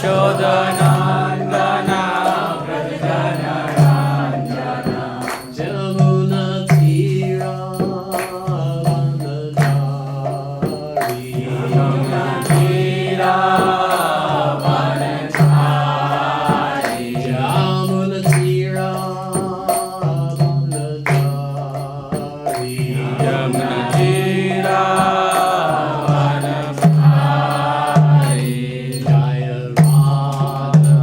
Yashodanandana Prajanarandana Jamuna Tira Vanachari Jamuna Tira Vanachari Jamuna Tira Vanachari Jamuna Tira Vanachari Jaya Radha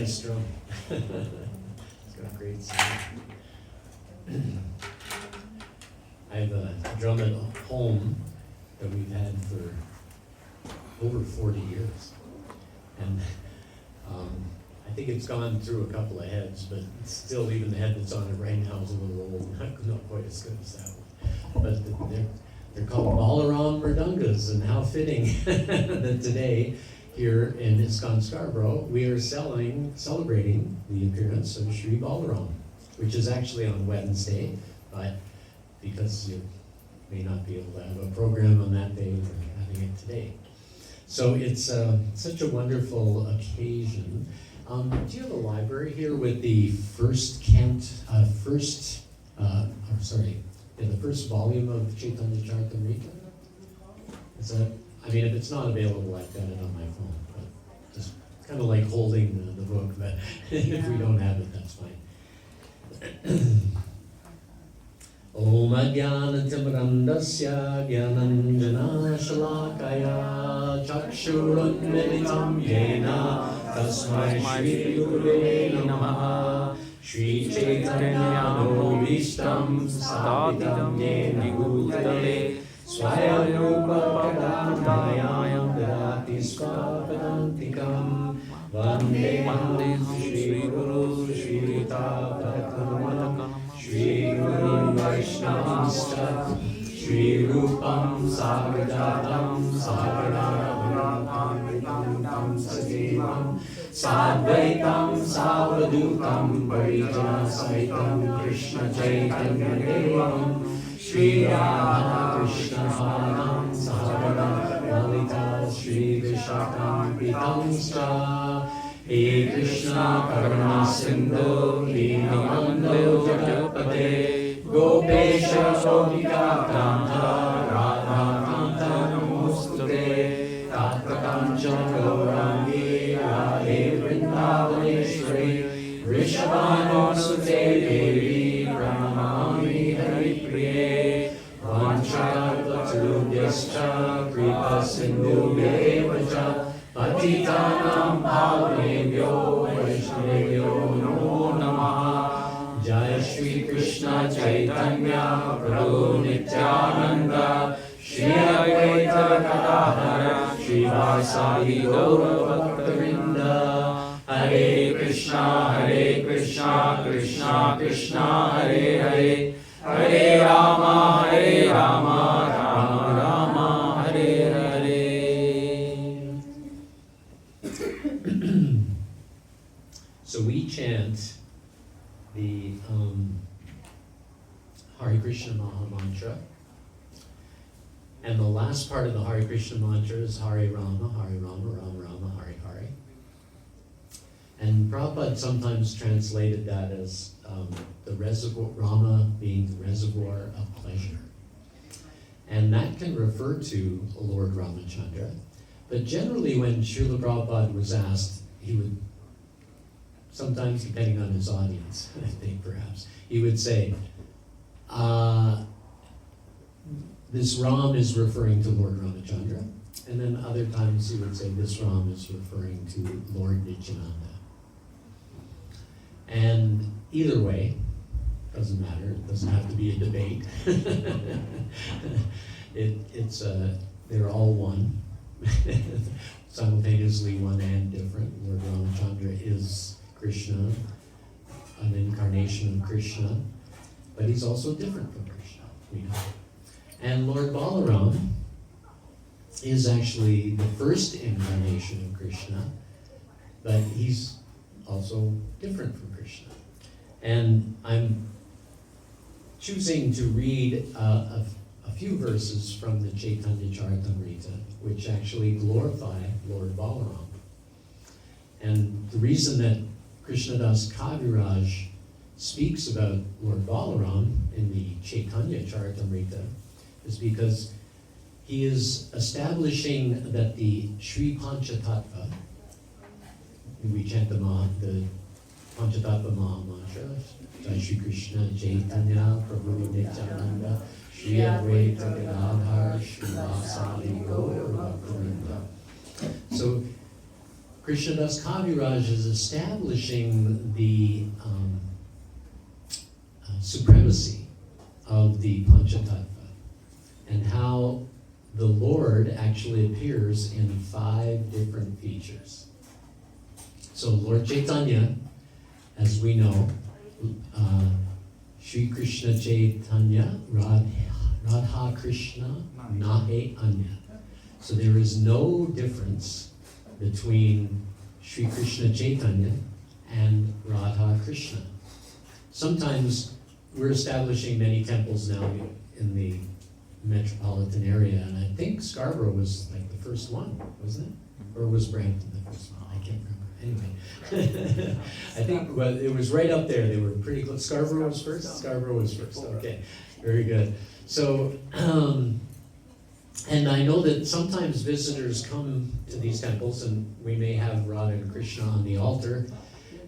nice drum. It's got a great sound. I have a drum at home that we've had for over 40 years. And I think it's gone through a couple of heads, but still even the head that's on it right now is a little old, not quite as good as that one. But they're called BALARAM Mridungas, and how fitting that today here in ISCKON Scarborough we are celebrating the appearance of Sri Balaram, which is actually on Wednesday, but because you may not be able to have a program on that day, we're having it today. So it's such a wonderful occasion. Do you have a library here with the first volume of Chaitanya Charitamrita? Is that, I mean, if it's not available, I've got it on my phone, but just kind of like holding the book, but if we don't have it, that's fine. Om Ajnanatimrandasya Gyananjana Shalakaya Chakshurunmilitam Yena Tasmai Shri Gurave Namaha Shri Chaitanya Bhishtam Sthapitam Yena Bhutale Swayam Kadayam Dadati Swapadantikam Vandeham Shri Guru Shri Rutapatakam Shri Guru Vaishnavascha Shri Rupam Sagrajatam Sagaranatam Sajivam Sadvaitam Savadutam Parijana Saitam Krishna Chaitanya Devam Shri Radha Krishna Anam Sagara Lalita Shri Vishakam Pitamscha He Krishna Karuna Sindhu Dinamando Jagapate Gopesha Gopika Kanta Radha Kanta Namostute Tata Kancha Gaurangi Radhe Vrindavaneshwari Rishabhanu Sute Devi Pranamami Hari Priye Vanchakalpatarubhyascha Kripa Sindhu Devacha Patitanam Pavanebhyo Vaishnavebhyo Namo Namaha Jai Shri Krishna Chaitanya Prabhu Nityananda Shri Advaita Gadadhara Shri Vasadi Gaura Bhaktavinda Hare Krishna Krishna Krishna Hare Hare Hare Rama Rama Rama Hare Hare. So we chant the Hare Krishna Maha Mantra, and the last part of the Hare Krishna mantra is Hare Rama, Rama Rama, Hare Hare. And Prabhupada sometimes translated that as the reservoir, Rama being the reservoir of pleasure. And that can refer to Lord Ramachandra. But generally when Srila Prabhupada was asked, he would, sometimes depending on his audience, I think perhaps, he would say, this Ram is referring to Lord Ramachandra. And then other times he would say, this Ram is referring to Lord Nityananda. And either way, doesn't matter, it doesn't have to be a debate. They're all one. Simultaneously one and different. Lord Ramachandra is Krishna, an incarnation of Krishna, but he's also different from Krishna, we know. And Lord Balaram is actually the first incarnation of Krishna, but he's also different from Krishna. And I'm choosing to read a few verses from the Chaitanya Charitamrita, which actually glorify Lord Balaram. And the reason that KRSNADAS KAVIRAJA speaks about Lord Balaram in the Chaitanya Charitamrita is because he is establishing that the Sri Panchatattva, we chant the Panchatattva Maha Mantra, Jai Shri Krishna Chaitanya Prabhu Nityananda Shri Advaita Gadadhara Shri Vasadi Gaura Bhaktavinda. So KRSNADAS Kaviraj is establishing the supremacy of the Panchatattva and how the Lord actually appears in 5 different features. So Lord Chaitanya, as we know, Shri Krishna Chaitanya, Radha Krishna, Nahe Anya. So there is no difference between Shri Krishna Chaitanya and Radha Krishna. Sometimes we're establishing many temples now in the metropolitan area, and I think Scarborough was like the first one, wasn't it? Or was Brampton the first one? I can't remember. Anyway, I think well, it was right up there. They were pretty close. Scarborough was first? Scarborough was first. Okay, very good. So, and I know that sometimes visitors come to these temples, and we may have Radha and Krishna on the altar,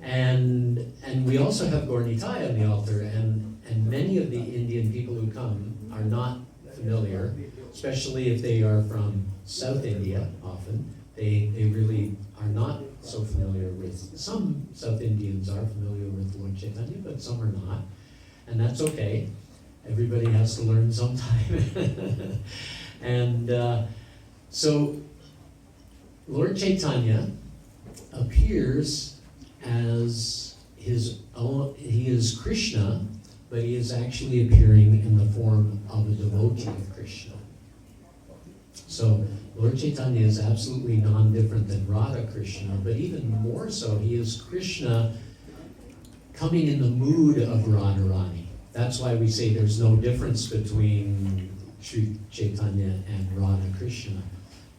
and we also have Gaur Nitai on the altar, and many of the Indian people who come are not familiar, especially if they are from South India. Often they really are not so familiar with. Some South Indians are familiar with Lord Chaitanya, but some are not, and that's okay. Everybody has to learn sometime. And so Lord Chaitanya appears as his own, he is Krishna, but he is actually appearing in the form of a devotee of Krishna. So Lord Chaitanya is absolutely non-different than Radha Krishna, but even more so, he is Krishna coming in the mood of Radharani. That's why we say there's no difference between Sri Chaitanya and Radha Krishna,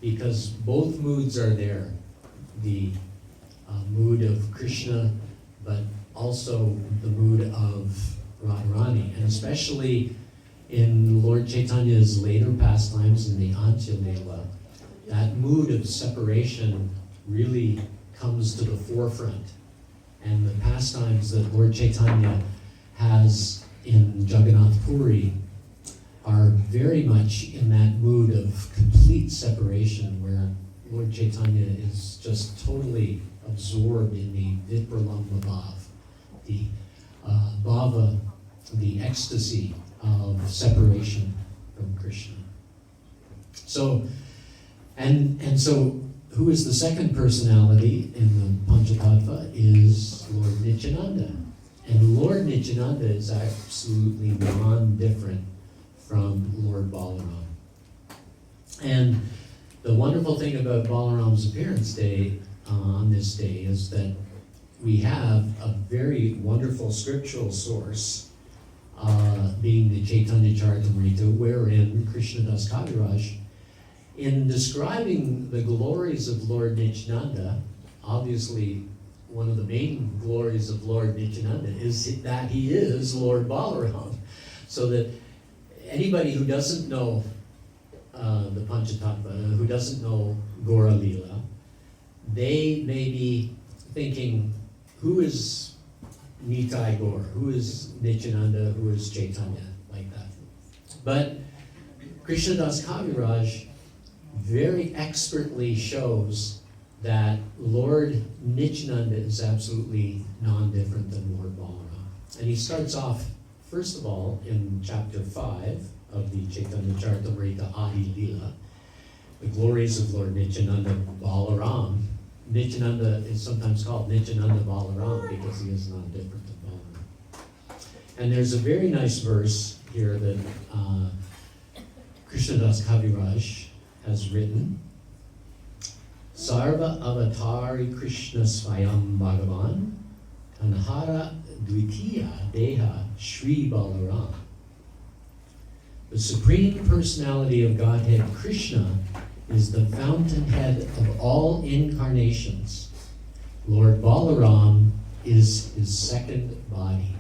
because both moods are there. The mood of Krishna, but also the mood of Radharani, and especially in Lord Chaitanya's later pastimes in the Antya Leela, that mood of separation really comes to the forefront. And the pastimes that Lord Chaitanya has in Jagannath Puri are very much in that mood of complete separation, where Lord Chaitanya is just totally absorbed in the Vipralambha Bhav, the bhava, the ecstasy of separation from Krishna. So, and so, who is the second personality in the Panchatattva is Lord Nityananda. And Lord Nityananda is absolutely non-different from Lord Balaram. And the wonderful thing about Balaram's appearance day on this day is that we have a very wonderful scriptural source, being the Chaitanya Charitamrita, wherein KRSNADAS Kaviraj, in describing the glories of Lord Nityananda, obviously one of the main glories of Lord Nityananda is that he is Lord Balaram. So that anybody who doesn't know the Panchatattva, who doesn't know Gaura Leela, they may be thinking, who is Nitai Gaur? Who is Nityananda? Who is Chaitanya? Like that. But KRSNADAS Kaviraj very expertly shows that Lord Nityananda is absolutely non-different than Lord Balaram. And he starts off, first of all, in chapter 5 of the Chaitanya Charitamrita Adi Leela, the glories of Lord Nityananda Balaram. Nityananda is sometimes called Nityananda Balaram because he is non-different than Balaram. And there's a very nice verse here that KRSNADAS Kaviraj has written. Sarva Avatari Krishna Swayam Bhagavan Kanhara Dvitiya Deha Shri Balaram. The Supreme Personality of Godhead Krishna is the fountainhead of all incarnations. Lord Balaram is his second body.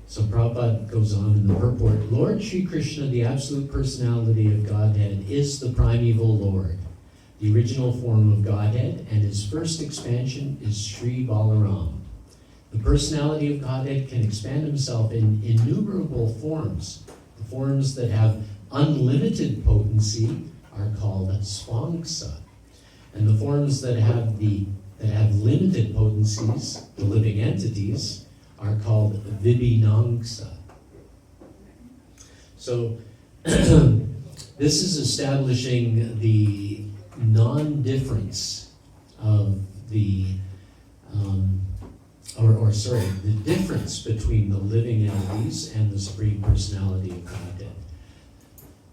So Prabhupada goes on in the purport, Lord Sri Krishna, the absolute personality of Godhead, is the primeval Lord, the original form of Godhead, and his first expansion is Sri Balaram. The personality of Godhead can expand himself in innumerable forms. The forms that have unlimited potency are called sphanksa. And the forms that have limited potencies, the living entities, are called vibhinangsa. So this is establishing the non-difference of the difference between the living entities and the Supreme Personality of Godhead.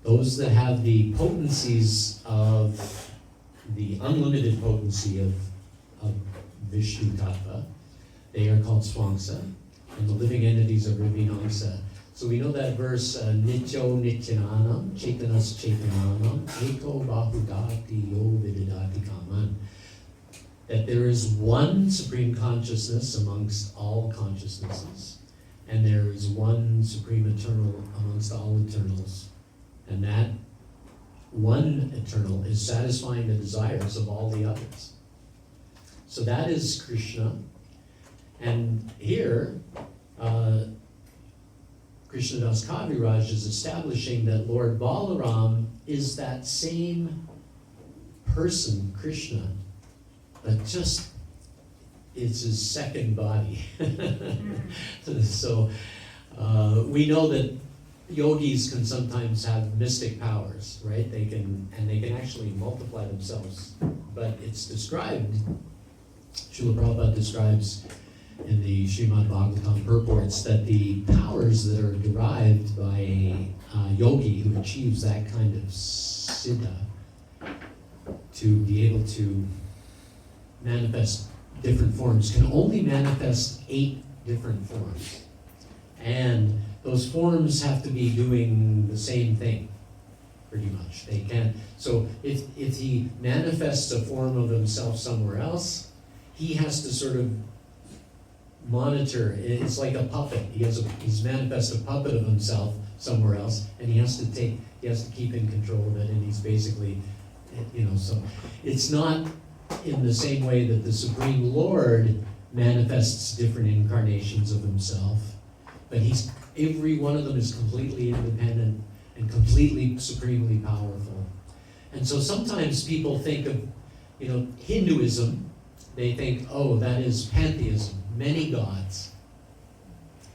Those that have the potencies of the unlimited potency of Vishnu Tattva, they are called Swangsa, and the living entities are Vibhinangsa. So we know that verse, Nityo Nityananam, Chaitanas Chaitananam, Eko Bahudati Yo Vididati Kaman. That there is one Supreme Consciousness amongst all consciousnesses, and there is one Supreme Eternal amongst all eternals. And that one eternal is satisfying the desires of all the others. So that is Krishna. And here, KRSNADAS KAVIRAJA is establishing that Lord Balaram is that same person, Krishna, but just it's his second body. So we know that yogis can sometimes have mystic powers, right? They can actually multiply themselves. But it's described, Srila Prabhupada describes in the Srimad Bhagavatam purports that the powers that are derived by a yogi who achieves that kind of siddha to be able to manifest different forms can only manifest 8 different forms. And those forms have to be doing the same thing, pretty much. They can't. So if he manifests a form of himself somewhere else, he has to sort of monitor. It's like a puppet. He's manifest a puppet of himself somewhere else, and he has to keep in control of it, and he's basically, so it's not in the same way that the Supreme Lord manifests different incarnations of himself, but every one of them is completely independent and completely supremely powerful. And so sometimes people think of, Hinduism, they think, oh, that is pantheism, many gods.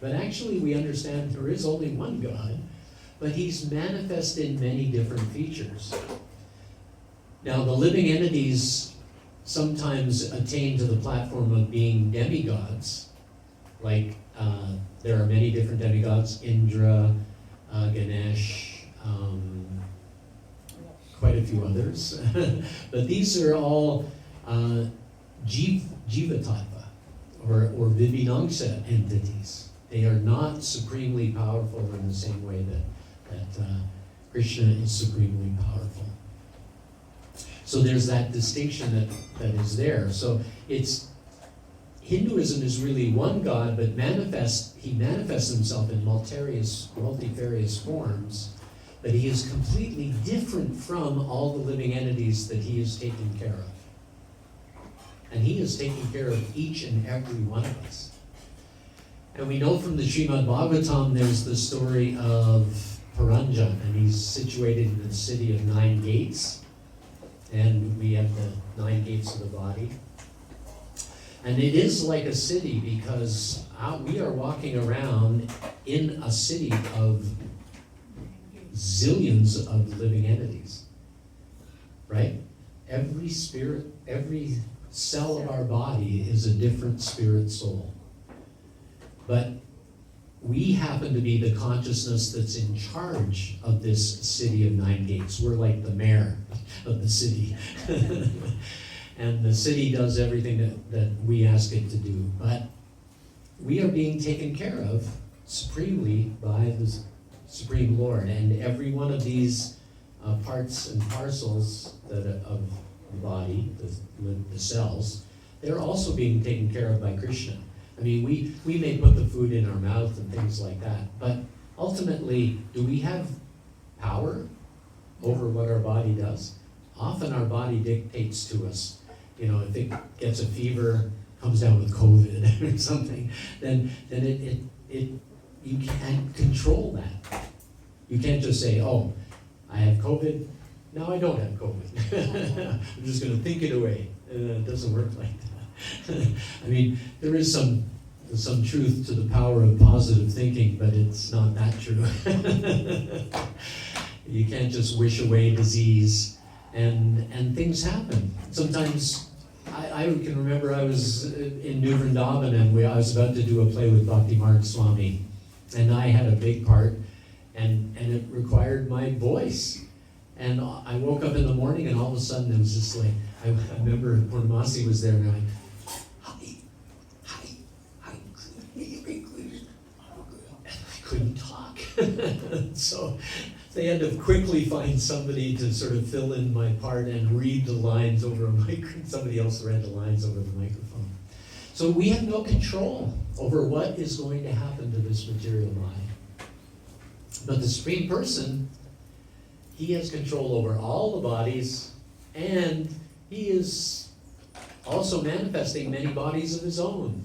But actually we understand there is only one God, but he's manifest in many different features. Now the living entities sometimes attain to the platform of being demigods, like there are many different demigods, Indra, Ganesh, quite a few others. But these are all Jiva Tattva, or Vibhinangsa entities. They are not supremely powerful in the same way that Krishna is supremely powerful. So there's that distinction that is there. So Hinduism is really one God, but he manifests himself in multifarious forms, but he is completely different from all the living entities that he is taking care of. And he is taking care of each and every one of us. And we know from the Srimad Bhagavatam there's the story of Paranjan, and he's situated in the city of 9 gates. And we have the 9 gates of the body. And it is like a city because we are walking around in a city of zillions of living entities, right? Every spirit, every cell of our body is a different spirit soul. But we happen to be the consciousness that's in charge of this city of 9 gates. We're like the mayor of the city. And the city does everything that we ask it to do. But we are being taken care of supremely by the Supreme Lord. And every one of these parts and parcels of the body, the cells, they're also being taken care of by Krishna. I mean, we may put the food in our mouth and things like that, but ultimately, do we have power over what our body does? Often our body dictates to us. If it gets a fever, comes down with COVID or something, then you can't control that. You can't just say, oh, I have COVID, Now I don't have COVID. I'm just going to think it away. It doesn't work like that. I mean, there is some truth to the power of positive thinking, but it's not that true. You can't just wish away disease, and things happen. Sometimes, I can remember I was in New Vrindavan, and I was about to do a play with Bhakti Marg Swami, and I had a big part, and it required my voice. And I woke up in the morning, and all of a sudden it was just like, I remember Purnamasi was there, and I went, I couldn't talk. So they had to quickly find somebody to sort of fill in my part and read the lines over a microphone. Somebody else read the lines over the microphone. So we have no control over what is going to happen to this material mind. But the Supreme Person, he has control over all the bodies, and he is also manifesting many bodies of his own.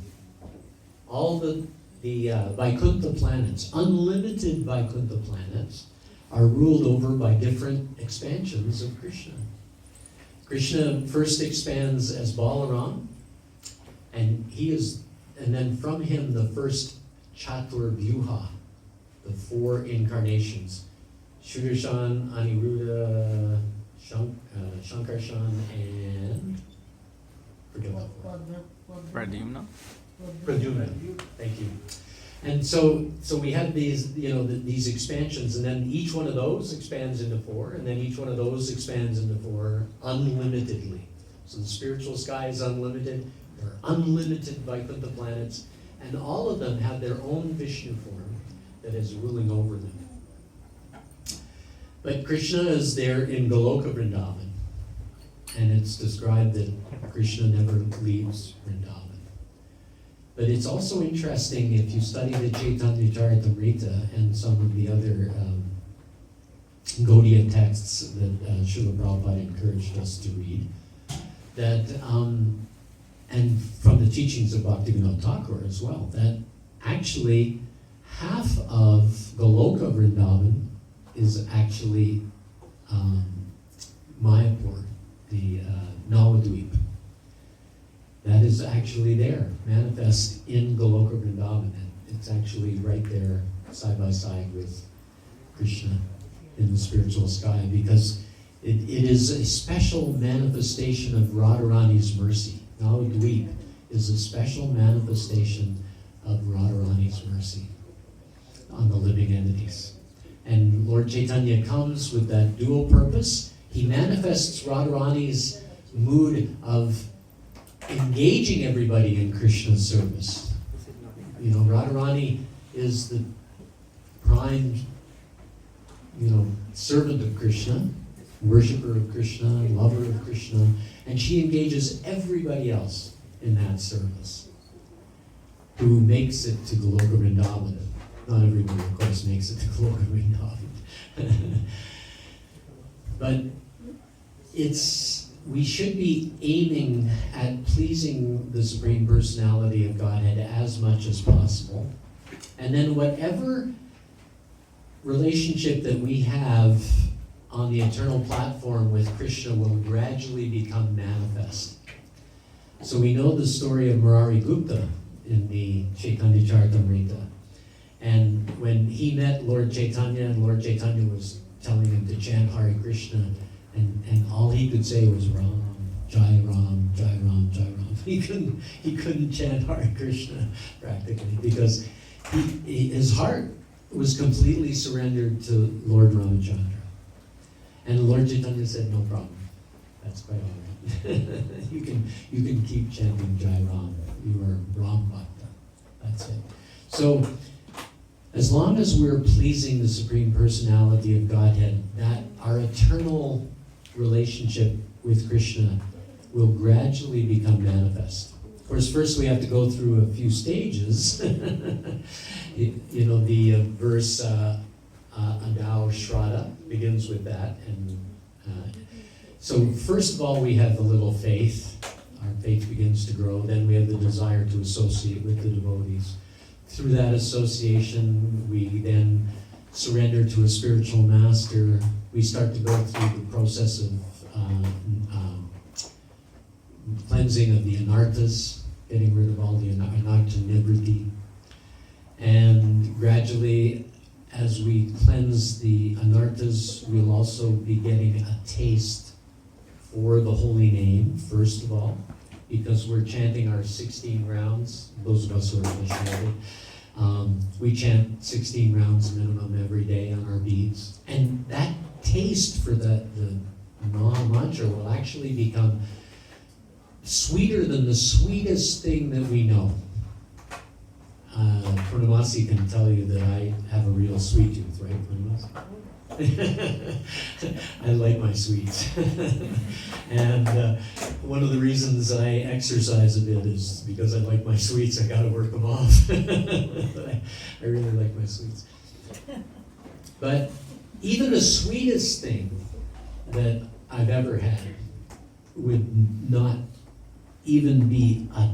All the Vaikuntha planets, unlimited Vaikuntha planets, are ruled over by different expansions of Krishna. Krishna first expands as Balaram, and then from him the first Chatur Vyuha, the 4 incarnations, Sudarshan, Aniruddha, Shankarshan, and Pradyumna. Pradyumna. Thank you. And so we have these, these expansions, and then each one of those expands into 4, and then each one of those expands into 4 unlimitedly. So the spiritual sky is unlimited. There are unlimited Vaikuntha planets, and all of them have their own Vishnu form that is ruling over them. But Krishna is there in Goloka Vrindavan, and it's described that Krishna never leaves Vrindavan. But it's also interesting if you study the Chaitanya Charitamrita and some of the other Gaudiya texts that Srila Prabhupada encouraged us to read, that, and from the teachings of Bhaktivinoda Thakur as well, that actually half of Goloka Vrindavan is actually Mayapur, the Navadvip. That is actually there, manifest in Goloka Vrindavan. It's actually right there, side by side with Krishna in the spiritual sky, because it is a special manifestation of Radharani's mercy. Navadvip is a special manifestation of Radharani's mercy on the living entities. And Lord Chaitanya comes with that dual purpose. He manifests Radharani's mood of engaging everybody in Krishna's service. Radharani is the prime, servant of Krishna, worshipper of Krishna, lover of Krishna, and she engages everybody else in that service who makes it to Goloka Vrindavan. Not everybody, of course, makes it to Goloka Vrindavan. But we should be aiming at pleasing the Supreme Personality of Godhead as much as possible. And then whatever relationship that we have on the eternal platform with Krishna will gradually become manifest. So we know the story of Murari Gupta in the Chaitanya Charitamrita. And when he met Lord Chaitanya, and Lord Chaitanya was telling him to chant Hare Krishna, and all he could say was Ram, Jai Ram, Jai Ram, Jai Ram. He couldn't chant Hare Krishna practically, because his heart was completely surrendered to Lord Ramachandra. And Lord Chaitanya said, no problem. That's quite all right. you can keep chanting Jai Ram. You are Ram Bhakta. That's it. So, as long as we're pleasing the Supreme Personality of Godhead, that our eternal relationship with Krishna will gradually become manifest. Of course, first we have to go through a few stages. The verse Adao Shraddha begins with that. And so first of all, we have the little faith. Our faith begins to grow. Then we have the desire to associate with the devotees. Through that association, we then surrender to a spiritual master, we start to go through the process of cleansing of the anarthas, getting rid of all the anartha nivriti. And gradually, as we cleanse the anarthas, we'll also be getting a taste for the holy name, first of all, because we're chanting our 16 rounds. Those of us who are initiated, we chant 16 rounds minimum every day on our beads. And that taste for the Maha Mantra will actually become sweeter than the sweetest thing that we know. Purnamasi can tell you that I have a real sweet tooth, right, Purnamasi? I like my sweets. And one of the reasons I exercise a bit is because I like my sweets. I gotta work them off. But I really like my sweets. But even the sweetest thing that I've ever had would not even be a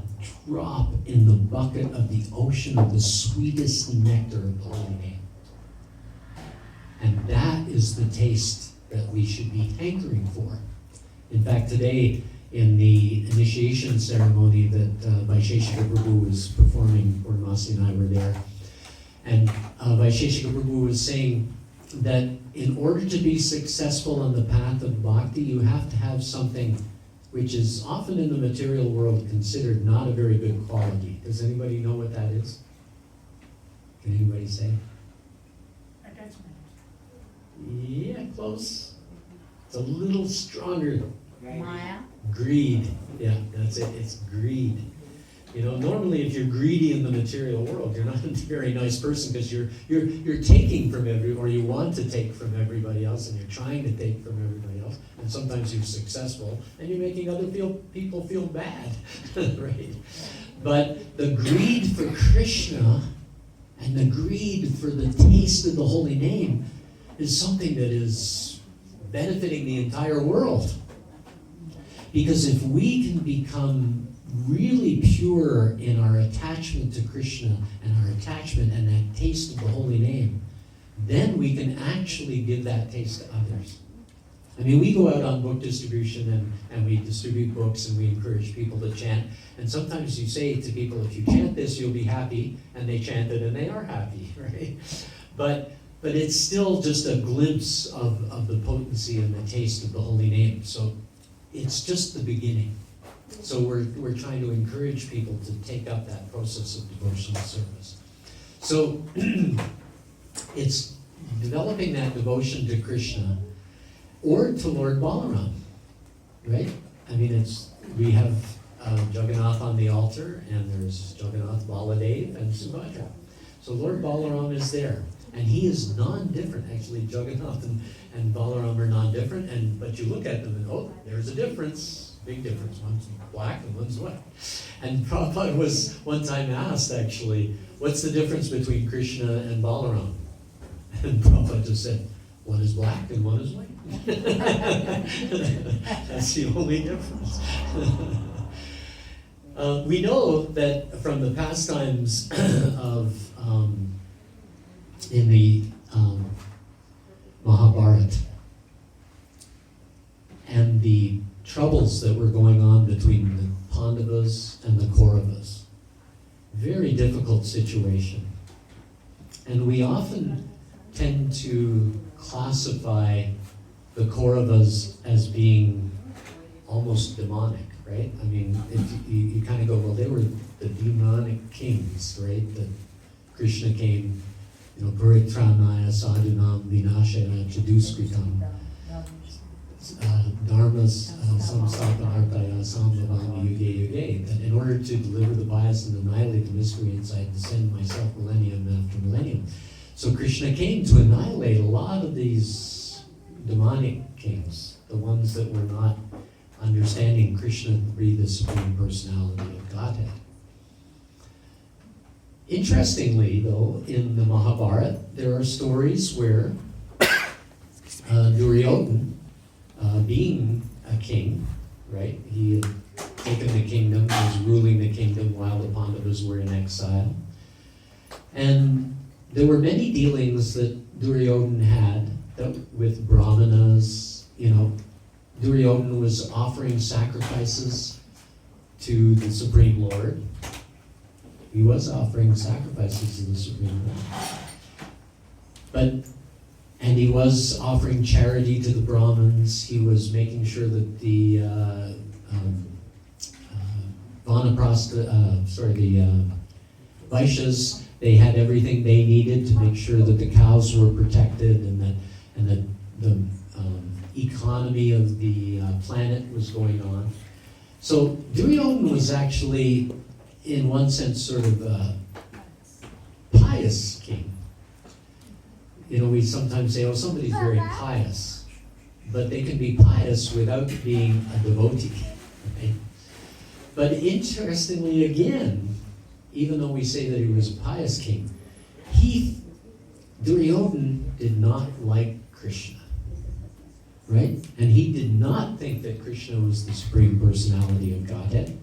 drop in the bucket of the ocean of the sweetest nectar of the holy name. And that is the taste that we should be hankering for. In fact, today in the initiation ceremony that Vaisheshika Prabhu was performing, Purnamasi and I were there, and Vaisheshika Prabhu was saying that in order to be successful on the path of bhakti, you have to have something which is often in the material world considered not a very good quality. Does anybody know what that is? Can anybody say? Attachment. Yeah, close. It's a little stronger. Maya. Greed. Yeah, that's it. It's greed. You know, normally if you're greedy in the material world, you're not a very nice person because you're taking from or you want to take from everybody else, and you're trying to take from everybody else, and sometimes you're successful and you're making other people feel bad, right? But the greed for Krishna and the greed for the taste of the holy name is something that is benefiting the entire world. Because if we can become really pure in our attachment to Krishna and our attachment and that taste of the holy name, then we can actually give that taste to others. I mean, we go out on book distribution and we distribute books and we encourage people to chant. And sometimes you say to people, if you chant this, you'll be happy. And they chant it and they are happy, right? But it's still just a glimpse of the potency and the taste of the holy name. So it's just the beginning. So we're trying to encourage people to take up that process of devotional service. So it's developing that devotion to Krishna or to Lord Balaram, right? I mean, we have Jagannath on the altar, and there's Jagannath, Baladev, and Subhadra. So Lord Balaram is there, and he is non-different. Actually, Jagannath and Balaram are non-different, but you look at them and, oh, there's a difference. Big difference. One's black and one's white. And Prabhupada was one time asked, actually, what's the difference between Krishna and Balaram? And Prabhupada just said, one is black and one is white. That's the only difference. We know that from the pastimes of in the Mahabharata and the troubles that were going on between the Pandavas and the Kauravas. Very difficult situation. And we often tend to classify the Kauravas as being almost demonic, right? I mean, if you kind of go, well, they were the demonic kings, right? That Krishna came, Paritranaya Sadhunam Vinashaya Chaduskritam. Dharmas samsapartaya sambhavami yuge yuge, that in order to deliver the bias and annihilate the miscreants, I descend myself millennium after millennium. So Krishna came to annihilate a lot of these demonic kings, the ones that were not understanding Krishna to be the Supreme Personality of Godhead. Interestingly, though, in the Mahabharata, there are stories where Duryodhana, being a king, right? He had taken the kingdom, was ruling the kingdom while the Pandavas were in exile. And there were many dealings that Duryodhana had that with Brahmanas, Duryodhana was offering sacrifices to the Supreme Lord. He was offering sacrifices to the Supreme Lord. And he was offering charity to the Brahmins. He was making sure that the Vaishyas, they had everything they needed to make sure that the cows were protected and that the economy of the planet was going on. So Duryodhana was actually, in one sense, sort of a pious king. We sometimes say, oh, somebody's very pious, but they can be pious without being a devotee. Right? But interestingly, again, even though we say that he was a pious king, Duryodhana did not like Krishna, right? And he did not think that Krishna was the Supreme Personality of Godhead.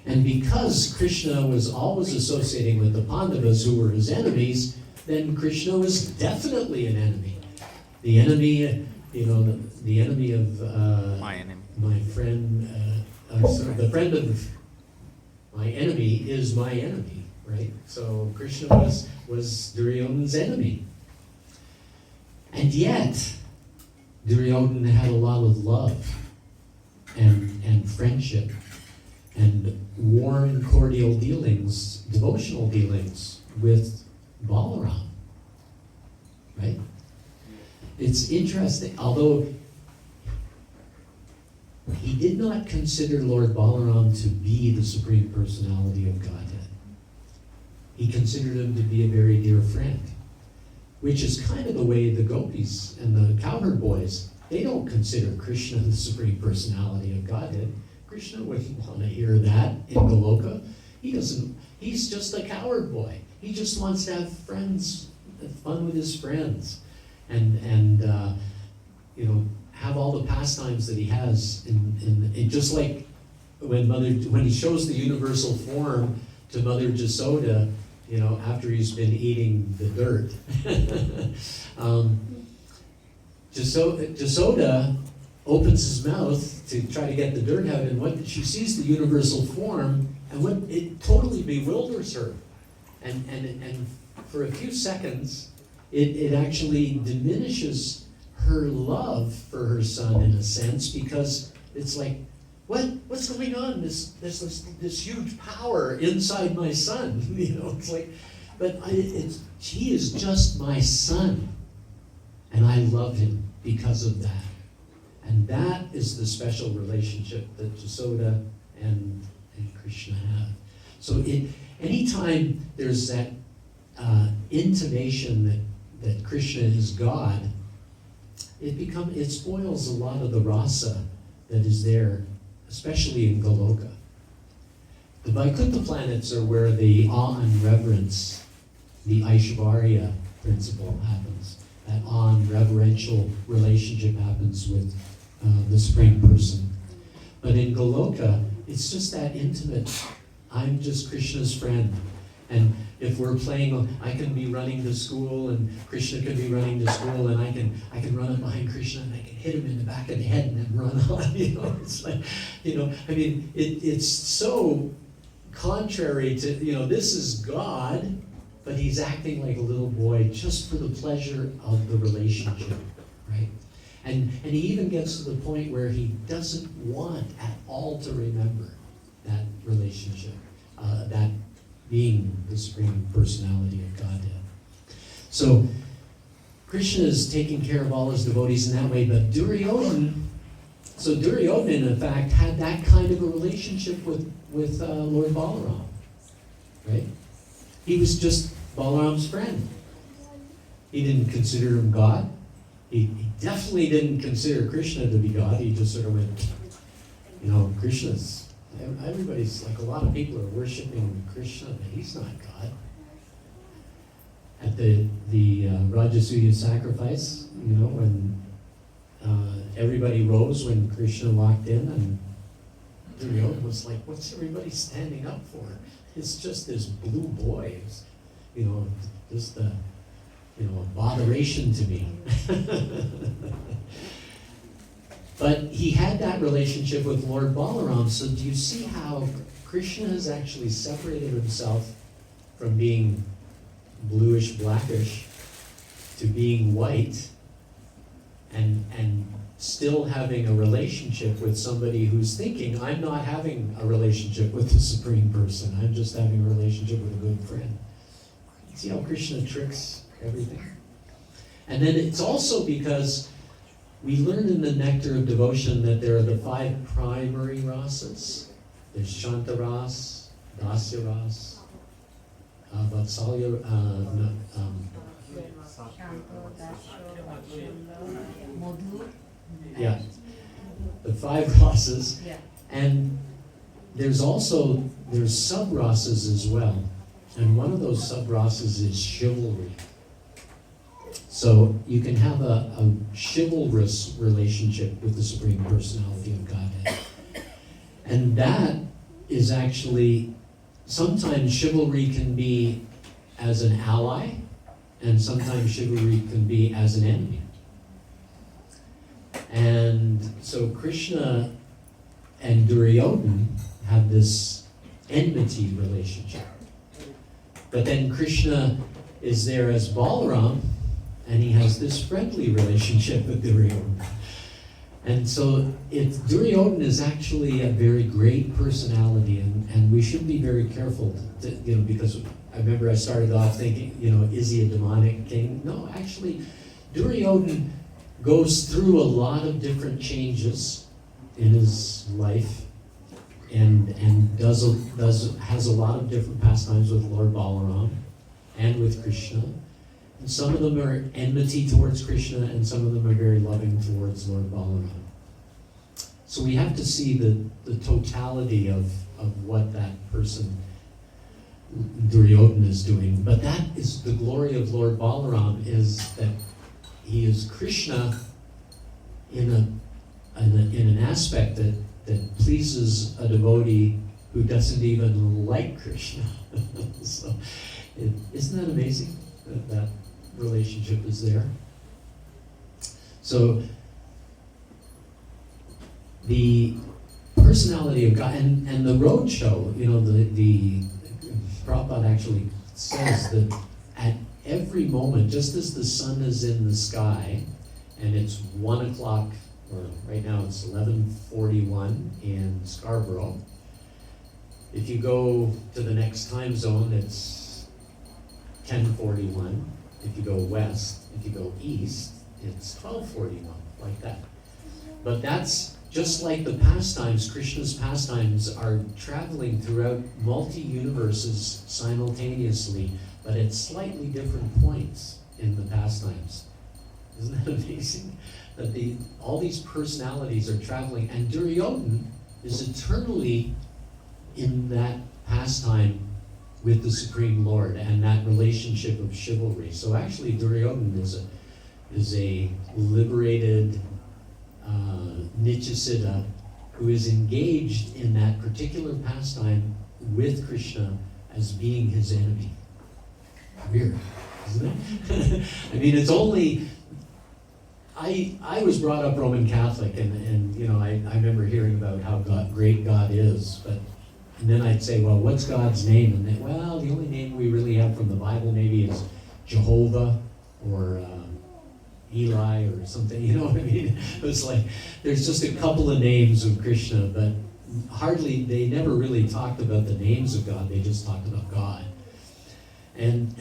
And because Krishna was always associating with the Pandavas, who were his enemies, then Krishna was definitely an enemy. The enemy, the enemy of my friend, the friend of my enemy is my enemy, right? So Krishna was Duryodhana's enemy. And yet, Duryodhana had a lot of love and friendship and warm, cordial dealings, devotional dealings with Balaram, right? It's interesting, although he did not consider Lord Balaram to be the Supreme Personality of Godhead. He considered him to be a very dear friend, which is kind of the way the gopis and the cowherd boys, they don't consider Krishna the Supreme Personality of Godhead. Krishna wouldn't want to hear that in Goloka. He's just a cowherd boy. He just wants to have friends, have fun with his friends, and have all the pastimes that he has. In just like when he shows the universal form to Mother Jasoda, after he's been eating the dirt. Jasoda opens his mouth to try to get the dirt out, and what she sees the universal form, and it totally bewilders her. And for a few seconds, it actually diminishes her love for her son in a sense, because it's like, what's going on? This huge power inside my son, It's like, but he is just my son, and I love him because of that. And that is the special relationship that Jasoda and Krishna have. So anytime there's that intimation that Krishna is God, it spoils a lot of the rasa that is there, especially in Goloka. The Vaikuntha planets are where the awe and reverence, the Aishvarya principle happens. That awe and reverential relationship happens with the Supreme Person. But in Goloka, it's just that intimate. I'm just Krishna's friend. And if we're playing, I can be running to school, and Krishna can be running to school, and I can run up behind Krishna, and I can hit him in the back of the head and then run on. It's like, it's so contrary to, this is God, but he's acting like a little boy just for the pleasure of the relationship, right? And he even gets to the point where he doesn't want at all to remember that relationship, that being the Supreme Personality of Godhead. So Krishna is taking care of all his devotees in that way, but Duryodhana, in fact, had that kind of a relationship with Lord Balaram, right? He was just Balaram's friend. He didn't consider him God. He definitely didn't consider Krishna to be God. He just sort of went, Krishna's, everybody's, like a lot of people are worshiping Krishna, but he's not God. At the Rajasuya sacrifice, when everybody rose when Krishna walked in, and Duryodhana was like, what's everybody standing up for? It's just this blue boy. Just the a botheration to me. But he had that relationship with Lord Balaram, so do you see how Krishna has actually separated himself from being bluish, blackish, to being white, and still having a relationship with somebody who's thinking, I'm not having a relationship with the Supreme Person, I'm just having a relationship with a good friend. See how Krishna tricks everything? And then it's also because we learn in the Nectar of Devotion that there are the 5 primary rasas. There's Shanta Ras, Dasya Ras, Vatsalya, yeah, the 5 rasas. Yeah. And there's sub-rasas as well. And one of those sub-rasas is chivalry. So you can have a chivalrous relationship with the Supreme Personality of Godhead. And that is actually, sometimes chivalry can be as an ally, and sometimes chivalry can be as an enemy. And so Krishna and Duryodhana have this enmity relationship. But then Krishna is there as Balaram, and he has this friendly relationship with Duryodhana. And so Duryodhana is actually a very great personality, and we should be very careful, because I remember I started off thinking, is he a demonic king? No, actually, Duryodhana goes through a lot of different changes in his life, and has a lot of different pastimes with Lord Balaram and with Krishna. And some of them are enmity towards Krishna, and some of them are very loving towards Lord Balaram. So we have to see the totality of what that person, Duryodhana, is doing. But that is the glory of Lord Balaram, is that he is Krishna in an aspect that pleases a devotee who doesn't even like Krishna. So, isn't that amazing that relationship is there? So the personality of God and the roadshow, the Prabhupada actually says that at every moment, just as the sun is in the sky and it's 1 o'clock, or right now it's 11:41 in Scarborough. If you go to the next time zone, it's 10:41. If you go west, if you go east, it's 12:41, like that. But that's just like the pastimes. Krishna's pastimes are traveling throughout multi-universes simultaneously, but at slightly different points in the pastimes. Isn't that amazing? That all these personalities are traveling, and Duryodhana is eternally in that pastime with the Supreme Lord and that relationship of chivalry. So actually Duryodhana is a liberated Nityasiddha who is engaged in that particular pastime with Krishna as being his enemy. Weird, isn't it? I mean, it's only... I was brought up Roman Catholic, and I remember hearing about how great God is, and then I'd say, well, what's God's name? And then, well, the only name we really have from the Bible maybe is Jehovah, or Eli, or something, you know what I mean? It was like, there's just a couple of names of Krishna, but they never really talked about the names of God, they just talked about God. And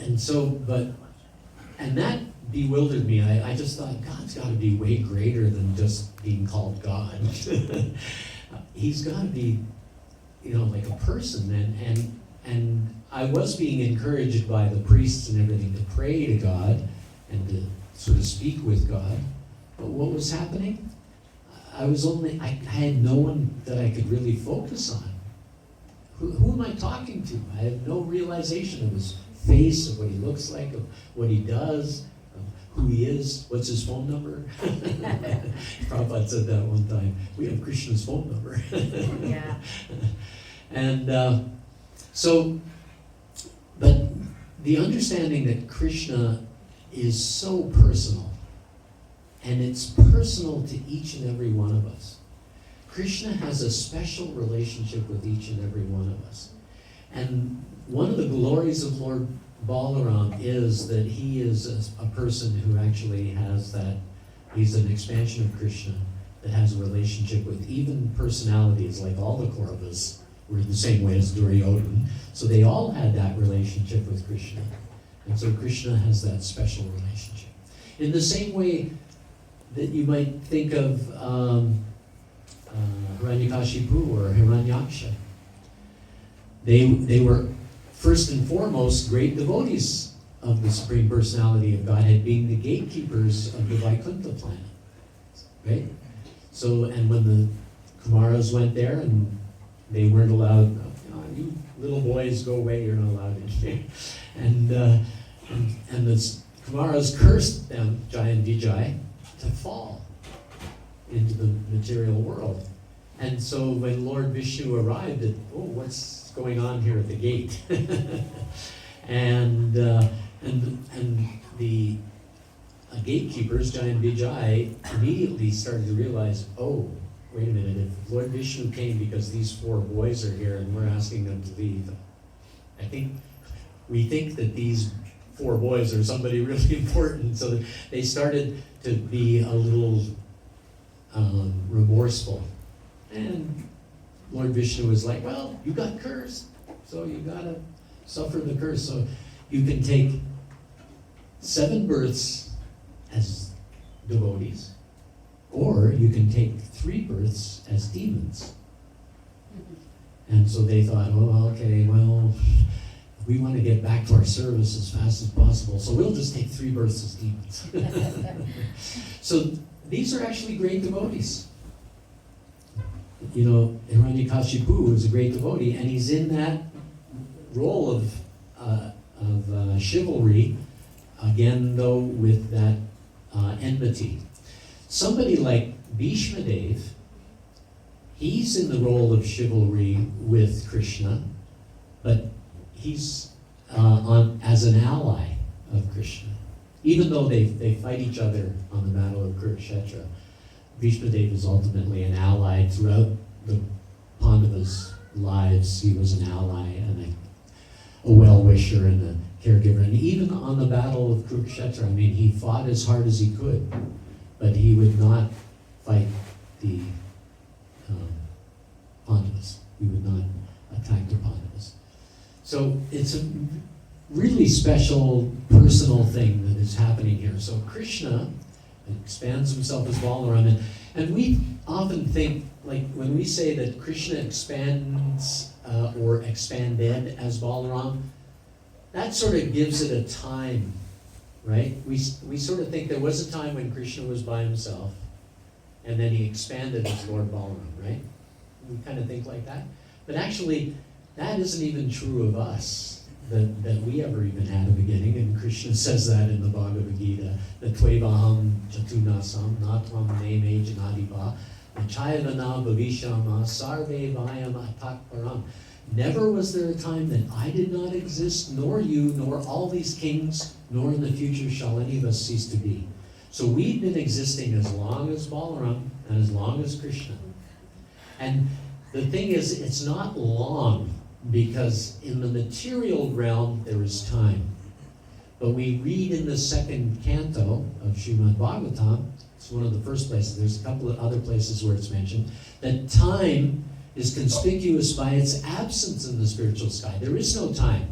that bewildered me. I just thought, God's got to be way greater than just being called God. He's got to be, like a person. And I was being encouraged by the priests and everything to pray to God and to sort of speak with God. But what was happening? I had no one that I could really focus on. Who am I talking to? I had no realization of his face, of what he looks like, of what he does, who he is, what's his phone number. Prabhupada said that one time. We have Krishna's phone number. Yeah. And but the understanding that Krishna is so personal. And it's personal to each and every one of us. Krishna has a special relationship with each and every one of us. And one of the glories of Lord Balaram is that he is a person who actually has that, he's an expansion of Krishna that has a relationship with even personalities, like all the Kauravas were the same way as Duryodhana. So they all had that relationship with Krishna. And so Krishna has that special relationship. In the same way that you might think of Hiranyakashipu or Hiranyaksha. They were first and foremost great devotees of the Supreme Personality of Godhead, being the gatekeepers of the Vaikuntha planet. Right? So, and when the Kumaras went there and they weren't allowed, you little boys go away, you're not allowed in here. And the Kumaras cursed them, Jai and Vijay, to fall into the material world. And so when Lord Vishnu arrived at, what's going on here at the gate? and the gatekeepers, Jai and Vijay, immediately started to realize, wait a minute, if Lord Vishnu came because these 4 boys are here and we're asking them to leave, we think that these 4 boys are somebody really important. So they started to be a little remorseful. And Lord Vishnu was like, well, you got cursed, so you gotta suffer the curse. So you can take 7 births as devotees, or you can take 3 births as demons. And so they thought, okay, well, we want to get back to our service as fast as possible, so we'll just take 3 births as demons. So these are actually great devotees. You know, Hiranyakashipu is a great devotee, and he's in that role of chivalry, again, though, with that enmity. Somebody like Bhishma Dev, he's in the role of chivalry with Krishna, but he's as an ally of Krishna. Even though they fight each other on the battle of Kurukshetra, Bhishma Dev is ultimately an ally throughout the Pandavas' lives. He was an ally and a well-wisher and a caregiver. And even on the battle of Kurukshetra, he fought as hard as he could, but he would not fight the Pandavas. He would not attack the Pandavas. So it's a really special personal thing that is happening here. So Krishna expands himself as Balaram, and we often think, like when we say that Krishna expands or expanded as Balaram, that sort of gives it a time, right? We sort of think there was a time when Krishna was by himself, and then he expanded as Lord Balaram, right? We kind of think like that. But actually, that isn't even true of us, that we ever even had a beginning, and Krishna says that in the Bhagavad Gita, that Tvevaham Chatunasam, Natvam Neme Janadipa, Nachayavana Bhavishama, Sarve Vayam Atak Param. Never was there a time that I did not exist, nor you, nor all these kings, nor in the future shall any of us cease to be. So we've been existing as long as Balaram and as long as Krishna. And the thing is, it's not long, because in the material realm there is time. But we read in the 2nd canto of Srimad Bhagavatam, it's one of the first places, there's a couple of other places where it's mentioned, that time is conspicuous by its absence in the spiritual sky. There is no time.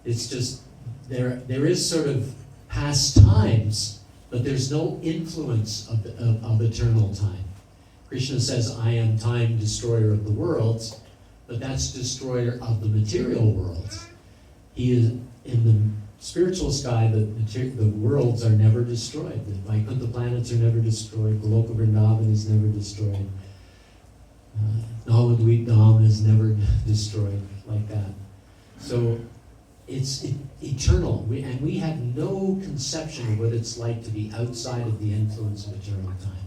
It's just, there is sort of past times, but there's no influence of eternal time. Krishna says, I am time, destroyer of the worlds, but that's destroyer of the material worlds. He is in the spiritual sky, the worlds are never destroyed. The Vaikuntha planets are never destroyed. Goloka Vrindavan is never destroyed. Navadvip Dham is never destroyed like that. So it's eternal, and we have no conception of what it's like to be outside of the influence of eternal time.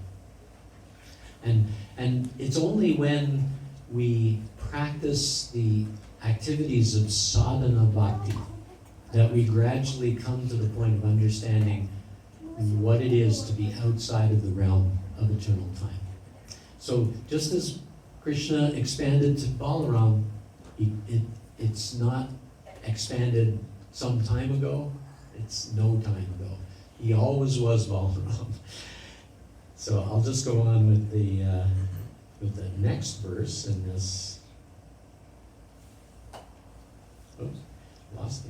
And it's only when we practice the activities of sadhana bhakti, that we gradually come to the point of understanding what it is to be outside of the realm of eternal time. So just as Krishna expanded to Balaram, it's not expanded some time ago, it's no time ago. He always was Balaram. So I'll just go on with the next verse in this. Oops, lost the